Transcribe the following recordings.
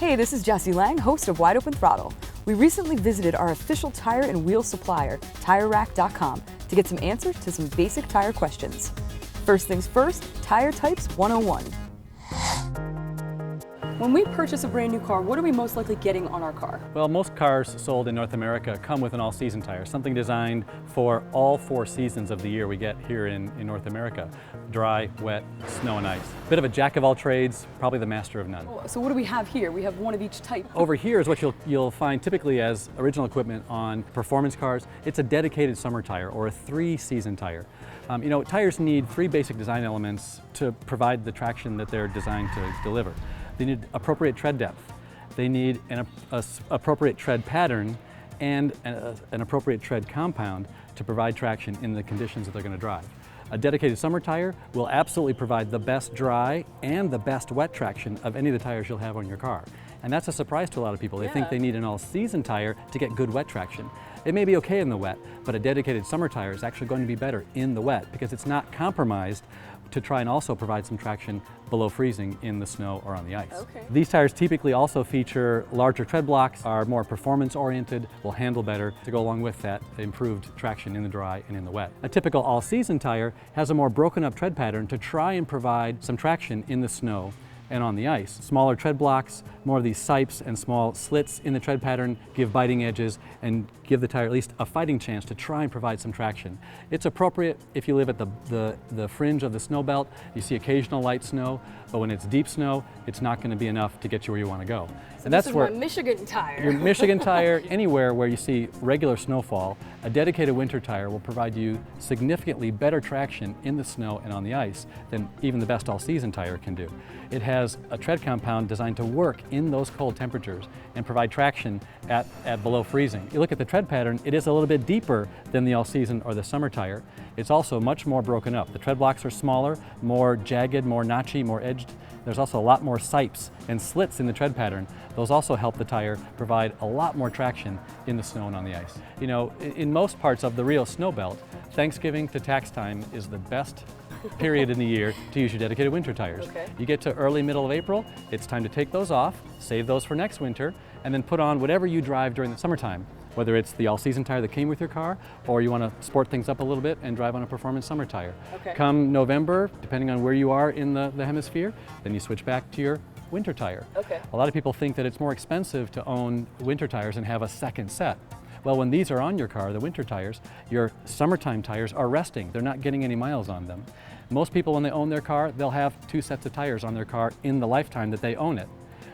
Hey, this is Jessi Lang, host of Wide Open Throttle. We recently visited our official tire and wheel supplier, TireRack.com, to get some answers to some basic tire questions. First things first, Tire Types 101. When we purchase a brand new car, what are we most likely getting on our car? Well, most cars sold in North America come with an all-season tire, something designed for all 4 seasons of the year we get here in North America. Dry, wet, snow and ice. Bit of a jack of all trades, probably the master of none. So what do we have here? We have one of each type. Over here is what you'll find typically as original equipment on performance cars. It's a dedicated summer tire or a 3-season tire. Tires need 3 basic design elements to provide the traction that they're designed to deliver. They need appropriate tread depth, they need an appropriate tread pattern, and an appropriate tread compound to provide traction in the conditions that they're going to drive. A dedicated summer tire will absolutely provide the best dry and the best wet traction of any of the tires you'll have on your car. And that's a surprise to a lot of people. They think they need an all-season tire to get good wet traction. It may be okay in the wet, but a dedicated summer tire is actually going to be better in the wet because it's not compromised to try and also provide some traction below freezing in the snow or on the ice. Okay. These tires typically also feature larger tread blocks, are more performance oriented, will handle better to go along with that improved traction in the dry and in the wet. A typical all-season tire has a more broken up tread pattern to try and provide some traction in the snow and on the ice. Smaller tread blocks, more of these sipes and small slits in the tread pattern give biting edges and give the tire at least a fighting chance to try and provide some traction. It's appropriate if you live at the fringe of the snow belt. You see occasional light snow, but when it's deep snow, it's not going to be enough to get you where you want to go. So and this that's is where my Michigan tire. Your Michigan tire, anywhere where you see regular snowfall, a dedicated winter tire will provide you significantly better traction in the snow and on the ice than even the best all-season tire can do. It has a tread compound designed to work in those cold temperatures and provide traction at below freezing. You look at the tread pattern, it is a little bit deeper than the all-season or the summer tire. It's also much more broken up. The tread blocks are smaller, more jagged, more notchy, more edged. There's also a lot more sipes and slits in the tread pattern. Those also help the tire provide a lot more traction in the snow and on the ice. In most parts of the real snow belt, Thanksgiving to tax time is the best period in the year to use your dedicated winter tires. Okay. You get to early, middle of April, it's time to take those off, save those for next winter, and then put on whatever you drive during the summertime. Whether it's the all-season tire that came with your car, or you want to sport things up a little bit and drive on a performance summer tire. Okay. Come November, depending on where you are in the hemisphere, then you switch back to your winter tire. Okay. A lot of people think that it's more expensive to own winter tires and have a second set. Well, when these are on your car, the winter tires, your summertime tires are resting. They're not getting any miles on them. Most people, when they own their car, they'll have 2 sets of tires on their car in the lifetime that they own it.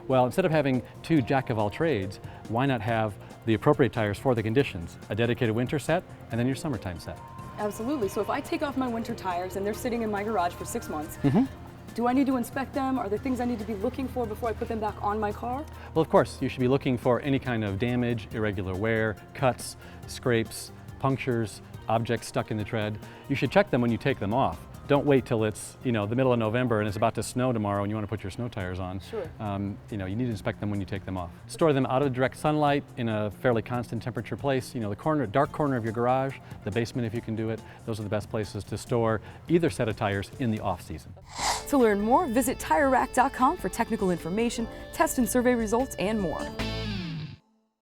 Well, instead of having 2 jack of all trades, why not have the appropriate tires for the conditions? A dedicated winter set and then your summertime set. Absolutely. So if I take off my winter tires and they're sitting in my garage for 6 months, do I need to inspect them? Are there things I need to be looking for before I put them back on my car? Well, of course, you should be looking for any kind of damage, irregular wear, cuts, scrapes, punctures, objects stuck in the tread. You should check them when you take them off. Don't wait till it's the middle of November and it's about to snow tomorrow and you want to put your snow tires on. Sure. You need to inspect them when you take them off. Store them out of direct sunlight in a fairly constant temperature place. The dark corner of your garage, the basement if you can do it. Those are the best places to store either set of tires in the off season. To learn more, visit TireRack.com for technical information, test and survey results, and more.